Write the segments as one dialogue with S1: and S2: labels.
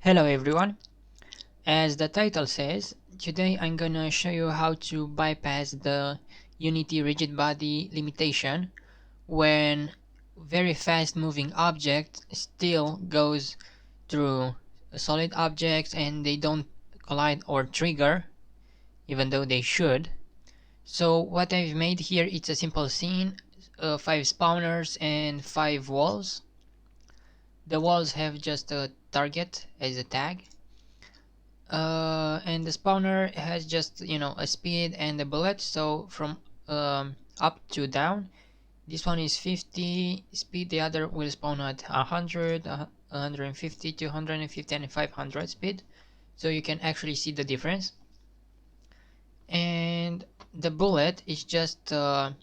S1: Hello everyone, as the title says, today I'm gonna show you how to bypass the Unity rigid body limitation when very fast moving object still goes through solid objects and they don't collide or trigger even though they should. So what I've made here, it's a simple scene, 5 spawners and 5 walls. The walls have just a target as a tag, and the spawner has just a speed and a bullet, so from up to down. This one is 50 speed, the other will spawn at 100, 150, 250 and 500 speed, so you can actually see the difference. And the bullet is just a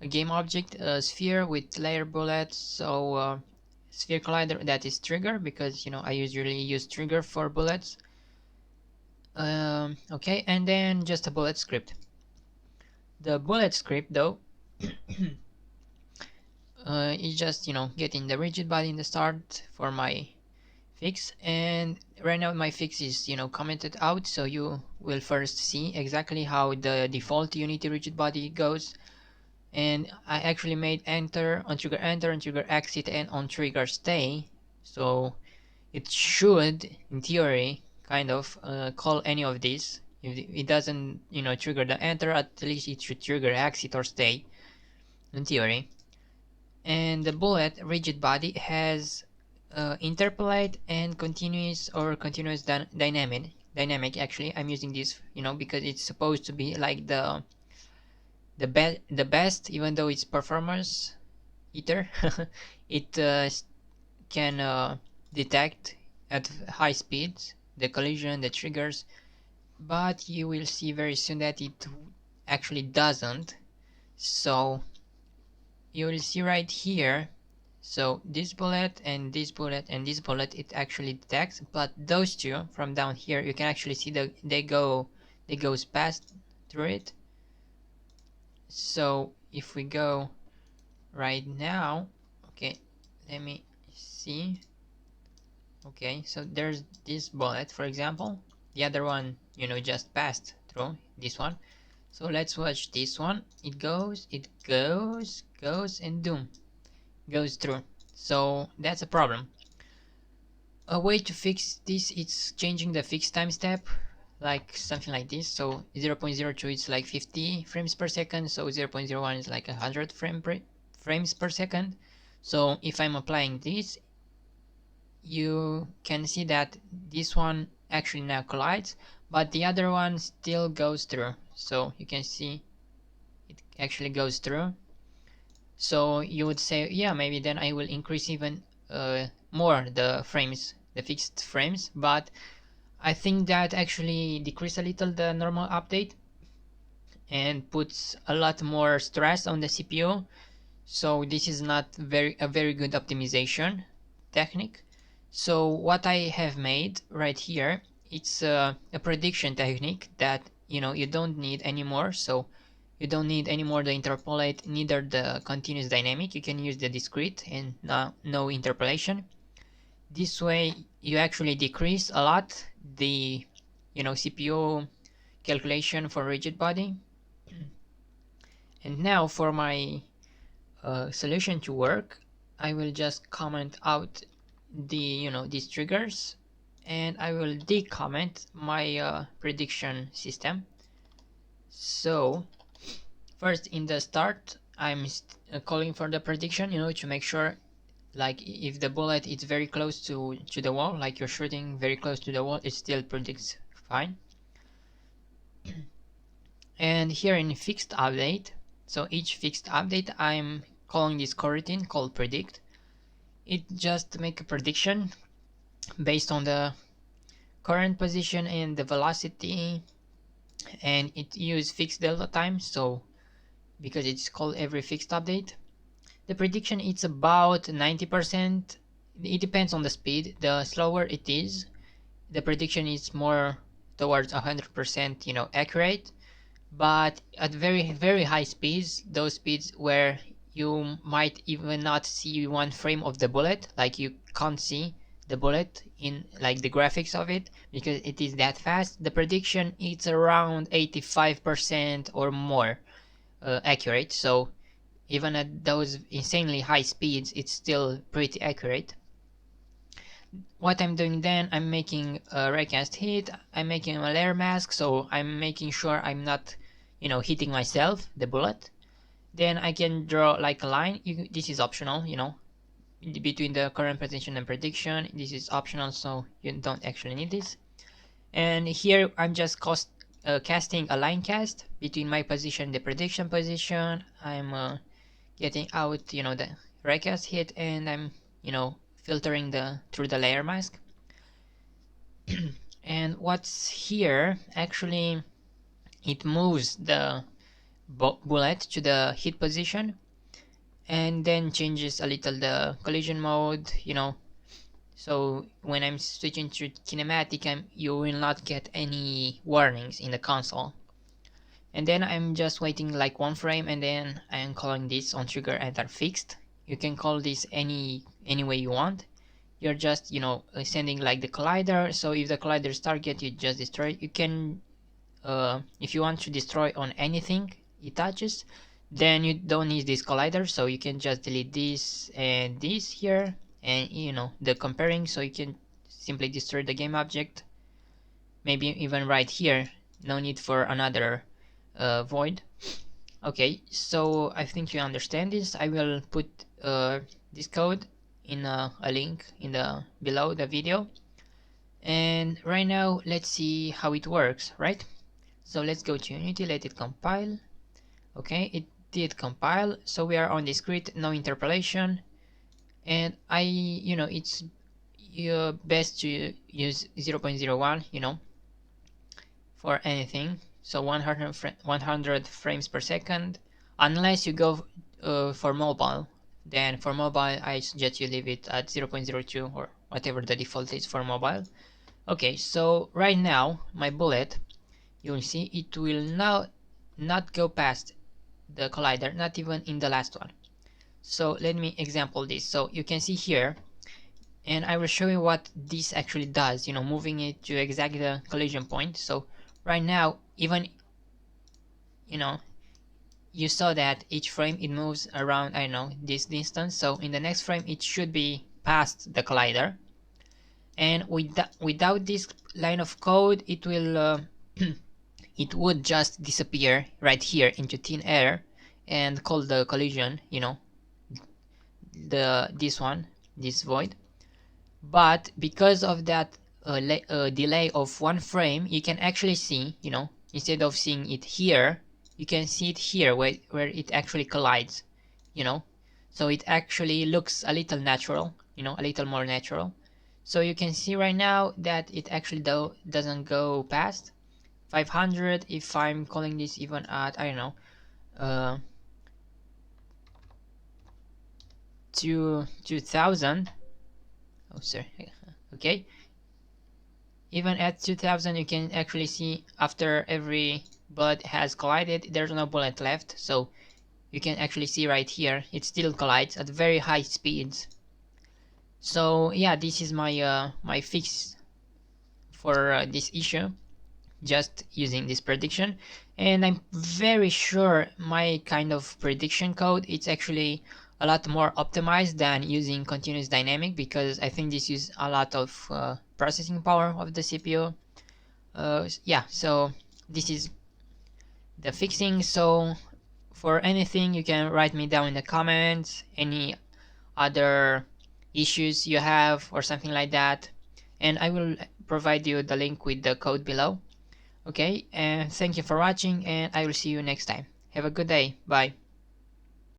S1: game object, a sphere with layer bullets, so sphere collider, that is trigger, because I usually use trigger for bullets. Okay, and then just a bullet script. The bullet script though is just getting the rigid body in the start for my fix, and right now my fix is commented out, so you will first see exactly how the default Unity rigid body goes. And I actually made enter, on trigger enter, on trigger exit, and on trigger stay, so it should in theory kind of call any of these. If it doesn't trigger the enter, at least it should trigger exit or stay in theory. And the bullet rigid body has interpolate and continuous or continuous dynamic. Actually I'm using this because it's supposed to be like the best, even though it's performance eater. It can detect at high speeds the collision, the triggers, but you will see very soon that it actually doesn't. So you will see right here, so this bullet and this bullet and this bullet, it actually detects, but those two from down here, you can actually see that they goes past through it. So if we go right now, okay, let me see. Okay, so there's this bullet, for example. The other one just passed through this one. So let's watch this one. It goes, and doom, goes through. So that's a problem. A way to fix this is changing the fix time step, like something like this. So 0.02 is like 50 frames per second, so 0.01 is like 100 frames per second. So if I'm applying this, you can see that this one actually now collides, but the other one still goes through. So you can see it actually goes through. So you would say, yeah, maybe then I will increase even more the frames, the fixed frames, but I think that actually decrease a little the normal update and puts a lot more stress on the CPU. So this is not a very good optimization technique. So what I have made right here, it's a prediction technique that you don't need anymore. So you don't need anymore the interpolate, neither the continuous dynamic. You can use the discrete and no interpolation. This way you actually decrease a lot the CPU calculation for rigid body. And now for my solution to work, I will just comment out the these triggers, and I will decomment my prediction system. So first in the start, I'm calling for the prediction, to make sure, like if the bullet is very close to the wall, like you're shooting very close to the wall, it still predicts fine. And here in fixed update, so each fixed update, I'm calling this coroutine called predict. It just make a prediction based on the current position and the velocity, and it use fixed delta time. So because it's called every fixed update, the prediction it's about 90%. It depends on the speed. The slower it is, the prediction is more towards 100% accurate. But at very high speeds, those speeds where you might even not see one frame of the bullet, like you can't see the bullet in like the graphics of it, because it is that fast. The prediction it's around 85% or more accurate, so even at those insanely high speeds it's still pretty accurate. What I'm doing then, I'm making a raycast hit, I'm making a layer mask, so I'm making sure I'm not, you know, hitting myself, the bullet. Then I can draw like a line. This is optional, you know, between the current position and prediction. This is optional, so you don't actually need this. And here I'm just casting a line cast between my position and the prediction position. I'm getting out, you know, the raycast hit, and I'm, you know, filtering through the layer mask. And what's here, actually, it moves the bullet to the hit position, and then changes a little the collision mode, you know. So when I'm switching to kinematic, you will not get any warnings in the console. And then I'm just waiting like 1 frame, and then I'm calling this on trigger enter fixed. You can call this any way you want. You're just, you know, sending like the collider. So if the collider's target, you just destroy it. You can, if you want to destroy on anything it touches, then you don't need this collider, so you can just delete this and this here, and you know, the comparing, so you can simply destroy the game object, maybe even right here, no need for another void. Okay, so I think you understand this. I will put this code in a link in the below the video, and right now let's see how it works, right? So let's go to Unity, let it compile. Okay, it did compile, so we are on the script, no interpolation, and you know, it's best to use 0.01, you know, for anything. So 100 frames per second, unless you go for mobile. Then for mobile, I suggest you leave it at 0.02 or whatever the default is for mobile. Okay, so right now my bullet, you'll see it will now not go past the collider, not even in the last one. So let me example this. So you can see here, and I will show you what this actually does, you know, moving it to exactly the collision point. So right now, even, you know, you saw that each frame it moves around, I don't know, this distance. So in the next frame it should be past the collider, and without this line of code it will it would just disappear right here into thin air and call the collision, you know, this void. But because of that delay of 1 frame, you can actually see, you know, instead of seeing it here, you can see it here where it actually collides, you know. So it actually looks a little natural, you know, a little more natural. So you can see right now that it actually doesn't go past 500. If I'm calling this even at, I don't know, 2000. Oh, sorry. Okay. Even at 2000, you can actually see after every bullet has collided, there's no bullet left. So you can actually see right here, it still collides at very high speeds. So yeah, this is my my fix for this issue, just using this prediction. And I'm very sure my kind of prediction code, it's actually a lot more optimized than using continuous dynamic, because I think this uses a lot of processing power of the CPU. Yeah, so this is the fixing. So for anything, you can write me down in the comments, any other issues you have or something like that, and I will provide you the link with the code below. Okay, and thank you for watching, and I will see you next time. Have a good day. Bye.